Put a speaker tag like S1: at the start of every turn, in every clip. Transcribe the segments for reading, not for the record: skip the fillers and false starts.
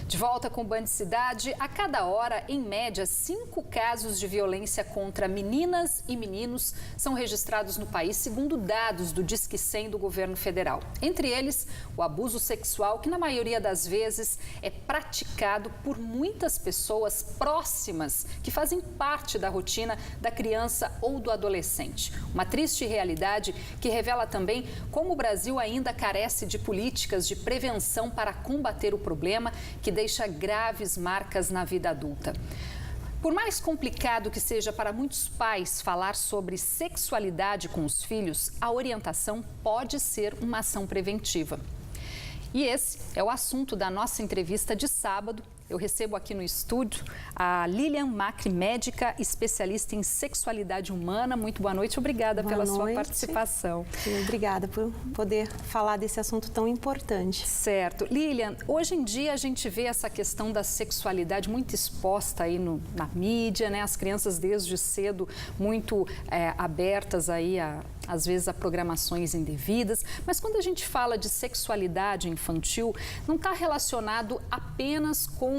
S1: De volta com o Band Cidade, a cada hora, em média, 5 casos de violência contra meninas e meninos são registrados no país, segundo dados do Disque 100 do governo federal. Entre eles, o abuso sexual, que na maioria das vezes é praticado por muitas pessoas próximas, que fazem parte da rotina da criança ou do adolescente. Uma triste realidade que revela também como o Brasil ainda carece de políticas de prevenção para combater o problema, que deixa graves marcas na vida adulta. Por mais complicado que seja para muitos pais falar sobre sexualidade com os filhos, a orientação pode ser uma ação preventiva. E esse é o assunto da nossa entrevista de sábado. Eu recebo aqui no estúdio a Lilian Macri, médica especialista em sexualidade humana. Muito boa noite, obrigada pela sua participação.
S2: Obrigada por poder falar desse assunto tão importante.
S1: Certo. Lilian, hoje em dia a gente vê essa questão da sexualidade muito exposta aí na mídia, né? As crianças desde cedo muito abertas aí às vezes a programações indevidas, mas quando a gente fala de sexualidade infantil, não está relacionado apenas com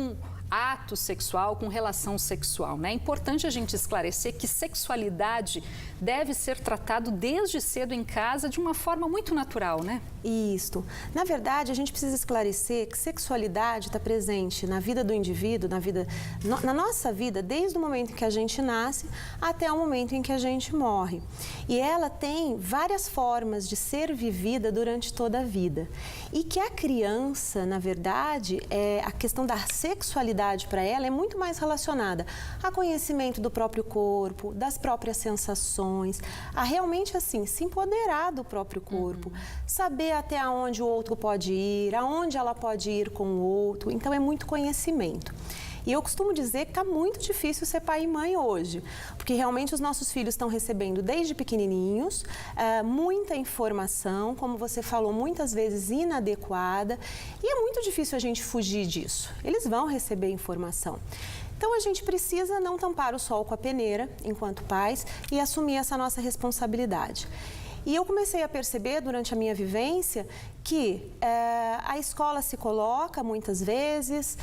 S1: ato sexual, com relação sexual, né? É importante a gente esclarecer que sexualidade deve ser tratado desde cedo em casa de uma forma muito natural, né?
S2: Isso. Na verdade, a gente precisa esclarecer que sexualidade está presente na vida do indivíduo, na nossa vida, desde o momento em que a gente nasce até o momento em que a gente morre. E ela tem várias formas de ser vivida durante toda a vida. E que a criança, na verdade, a questão da sexualidade para ela é muito mais relacionada a conhecimento do próprio corpo, das próprias sensações, a realmente assim se empoderar do próprio corpo, saber até onde o outro pode ir, aonde ela pode ir com o outro. Então é muito conhecimento. E eu costumo dizer que está muito difícil ser pai e mãe hoje, porque realmente os nossos filhos estão recebendo desde pequenininhos muita informação, como você falou, muitas vezes inadequada, e é muito difícil a gente fugir disso. Eles vão receber informação. Então, a gente precisa não tampar o sol com a peneira, enquanto pais, e assumir essa nossa responsabilidade. E eu comecei a perceber durante a minha vivência que a escola se coloca muitas vezes,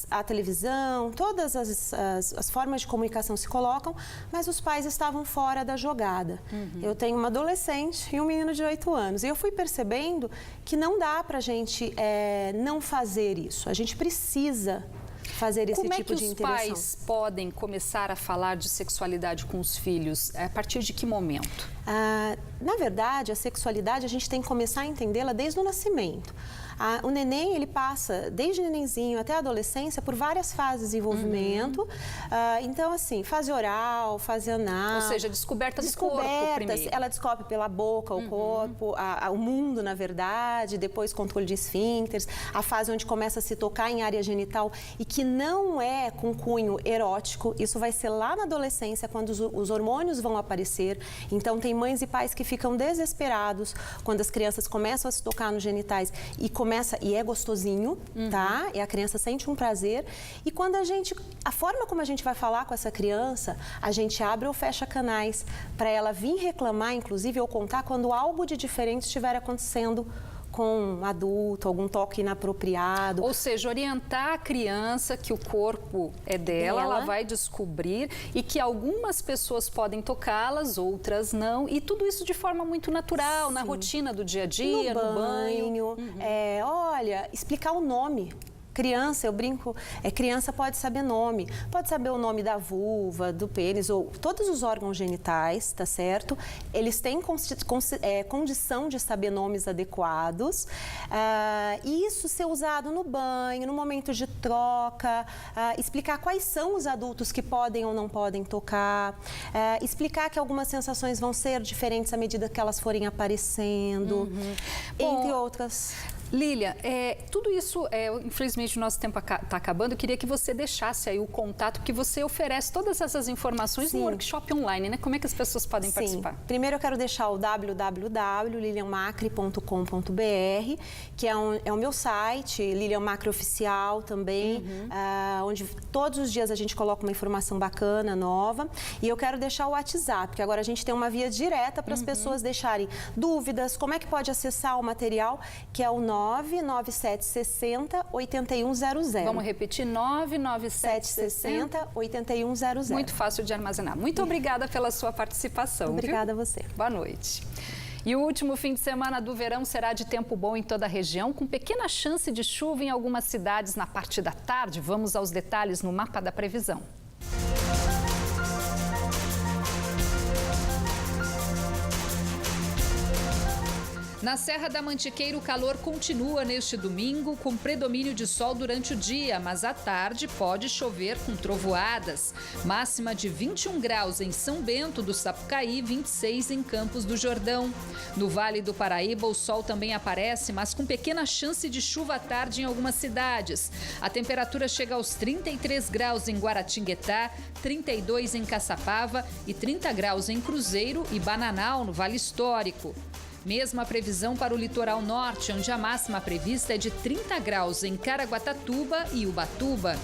S2: a televisão, todas as formas de comunicação se colocam, mas os pais estavam fora da jogada. Eu tenho uma adolescente e um menino de 8 anos e eu fui percebendo que não dá para a gente não fazer isso. A gente precisa fazer esse tipo de interação.
S1: Como é que os pais podem começar a falar de sexualidade com os filhos? A partir de que momento?
S2: Na verdade, a sexualidade a gente tem que começar a entendê-la desde o nascimento. O neném, ele passa, desde nenenzinho até a adolescência, por várias fases de envolvimento. Então, assim, fase oral, fase anal.
S1: Ou seja, descoberta do corpo primeiro.
S2: Ela descobre pela boca, o corpo, o mundo, na verdade, depois controle de esfíncteres, a fase onde começa a se tocar em área genital e que não é com cunho erótico. Isso vai ser lá na adolescência, quando os hormônios vão aparecer. Então, tem mães e pais que ficam desesperados quando as crianças começam a se tocar nos genitais e é gostosinho, tá? E a criança sente um prazer. E quando a forma como a gente vai falar com essa criança, a gente abre ou fecha canais para ela vir reclamar, inclusive, ou contar quando algo de diferente estiver acontecendo com um adulto, algum toque inapropriado.
S1: Ou seja, orientar a criança que o corpo é dela, ela vai descobrir e que algumas pessoas podem tocá-las, outras não. E tudo isso de forma muito natural, na rotina do dia a dia, no banho.
S2: Olha, explicar o nome. Criança, eu brinco, criança pode saber nome, pode saber o nome da vulva, do pênis, ou todos os órgãos genitais, tá certo? Eles têm condição de saber nomes adequados, e isso ser usado no banho, no momento de troca, explicar quais são os adultos que podem ou não podem tocar, explicar que algumas sensações vão ser diferentes à medida que elas forem aparecendo, entre outras.
S1: Lília, tudo isso, infelizmente o nosso tempo está acabando, eu queria que você deixasse aí o contato, porque você oferece todas essas informações no workshop online, né? Como é que as pessoas podem participar?
S2: Primeiro eu quero deixar o www.lilianmacri.com.br, que é o meu site, Lilian Macri Oficial também, onde todos os dias a gente coloca uma informação bacana, nova. E eu quero deixar o WhatsApp, que agora a gente tem uma via direta para as pessoas deixarem dúvidas, como é que pode acessar o material, que é o 99760-8100.
S1: Vamos repetir,
S2: 99760-8100.
S1: Muito fácil de armazenar. Muito obrigada pela sua participação.
S2: Obrigada a você.
S1: Boa noite. E o último fim de semana do verão será de tempo bom em toda a região, com pequena chance de chuva em algumas cidades na parte da tarde. Vamos aos detalhes no mapa da previsão. Na Serra da Mantiqueira, o calor continua neste domingo, com predomínio de sol durante o dia, mas à tarde pode chover com trovoadas. Máxima de 21 graus em São Bento do Sapucaí, 26 em Campos do Jordão. No Vale do Paraíba, o sol também aparece, mas com pequena chance de chuva à tarde em algumas cidades. A temperatura chega aos 33 graus em Guaratinguetá, 32 em Caçapava e 30 graus em Cruzeiro e Bananal, no Vale Histórico. Mesma previsão para o litoral norte, onde a máxima prevista é de 30 graus em Caraguatatuba e Ubatuba.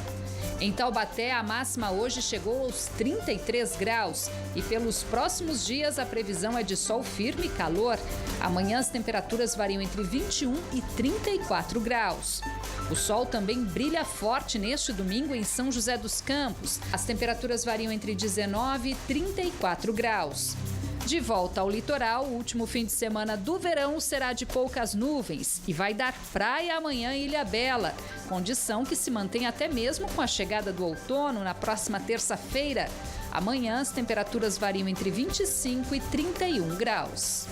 S1: Em Taubaté, a máxima hoje chegou aos 33 graus e pelos próximos dias a previsão é de sol firme e calor. Amanhã as temperaturas variam entre 21 e 34 graus. O sol também brilha forte neste domingo em São José dos Campos. As temperaturas variam entre 19 e 34 graus. De volta ao litoral, o último fim de semana do verão será de poucas nuvens e vai dar praia amanhã em Ilhabela, condição que se mantém até mesmo com a chegada do outono na próxima terça-feira. Amanhã as temperaturas variam entre 25 e 31 graus.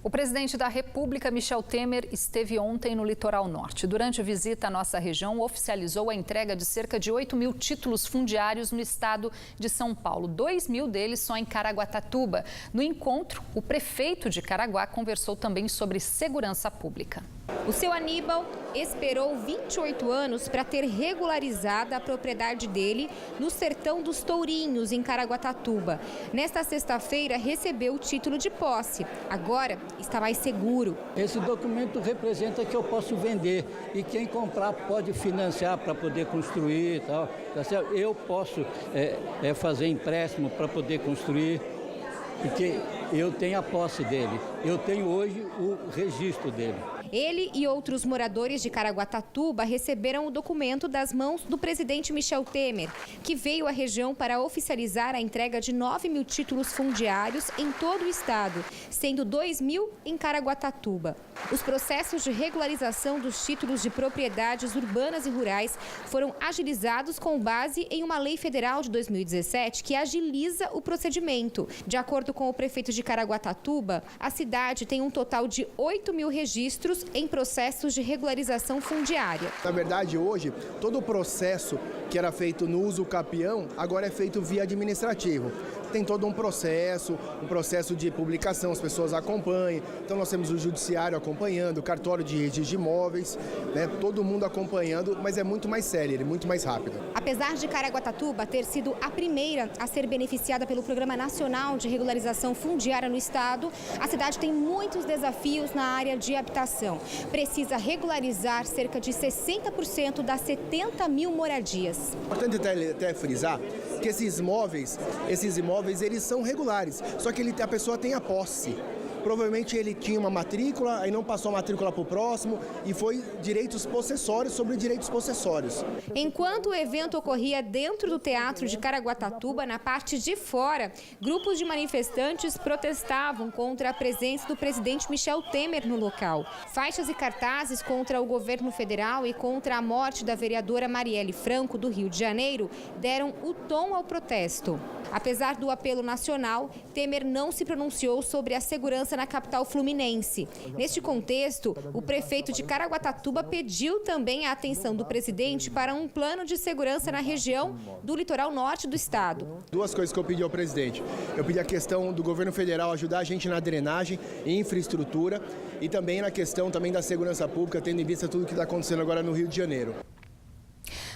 S1: O presidente da República, Michel Temer, esteve ontem no litoral norte. Durante a visita à nossa região, oficializou a entrega de cerca de 8 mil títulos fundiários no estado de São Paulo. 2 mil deles só em Caraguatatuba. No encontro, o prefeito de Caraguá conversou também sobre segurança pública.
S3: O seu Aníbal esperou 28 anos para ter regularizada a propriedade dele no Sertão dos Tourinhos, em Caraguatatuba. Nesta sexta-feira, recebeu o título de posse. Agora está mais seguro.
S4: Esse documento representa que eu posso vender e quem comprar pode financiar para poder construir e tal. Tá certo? Eu posso fazer empréstimo para poder construir, porque eu tenho a posse dele. Eu tenho hoje o registro dele.
S3: Ele e outros moradores de Caraguatatuba receberam o documento das mãos do presidente Michel Temer, que veio à região para oficializar a entrega de 9 mil títulos fundiários em todo o estado, sendo 2 mil em Caraguatatuba. Os processos de regularização dos títulos de propriedades urbanas e rurais foram agilizados com base em uma lei federal de 2017 que agiliza o procedimento. De acordo com o prefeito de Caraguatatuba, a cidade tem um total de 8 mil registros em processos de regularização fundiária.
S5: Na verdade, hoje, todo o processo que era feito no uso capião, agora é feito via administrativo. Tem todo um processo de publicação, as pessoas acompanham. Então nós temos o judiciário acompanhando, o cartório de registro de imóveis, né? Todo mundo acompanhando, mas é muito mais sério, é muito mais rápido.
S3: Apesar de Caraguatatuba ter sido a primeira a ser beneficiada pelo Programa Nacional de Regularização Fundiária no estado, a cidade tem muitos desafios na área de habitação. Precisa regularizar cerca de 60% das 70 mil moradias.
S5: É importante até frisar que esses imóveis eles são regulares, só que a pessoa tem a posse. Provavelmente ele tinha uma matrícula, aí não passou a matrícula para o próximo e foi direitos possessórios sobre direitos possessórios.
S3: Enquanto o evento ocorria dentro do Teatro de Caraguatatuba, na parte de fora, grupos de manifestantes protestavam contra a presença do presidente Michel Temer no local. Faixas e cartazes contra o governo federal e contra a morte da vereadora Marielle Franco, do Rio de Janeiro, deram o tom ao protesto. Apesar do apelo nacional, Temer não se pronunciou sobre a segurança na capital fluminense. Neste contexto, o prefeito de Caraguatatuba pediu também a atenção do presidente para um plano de segurança na região do litoral norte do estado.
S5: Duas coisas que eu pedi ao presidente. Eu pedi a questão do governo federal ajudar a gente na drenagem e infraestrutura e também na questão da segurança pública, tendo em vista tudo que está acontecendo agora no Rio de Janeiro.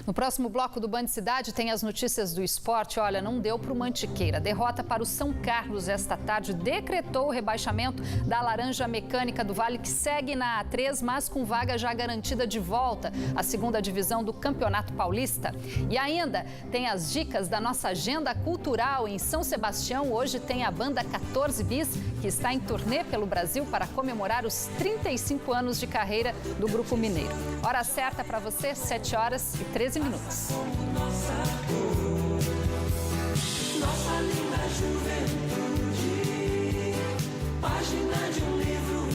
S1: No próximo bloco do Band Cidade tem as notícias do esporte. Olha, não deu para o Mantiqueira. Derrota para o São Carlos esta tarde decretou o rebaixamento da Laranja Mecânica do Vale, que segue na A3, mas com vaga já garantida de volta à segunda divisão do Campeonato Paulista. E ainda tem as dicas da nossa agenda cultural em São Sebastião. Hoje tem a banda 14 Bis, que que está em turnê pelo Brasil para comemorar os 35 anos de carreira do Grupo Mineiro. Hora certa para você, 7h13.
S6: Nossa linda juventude, página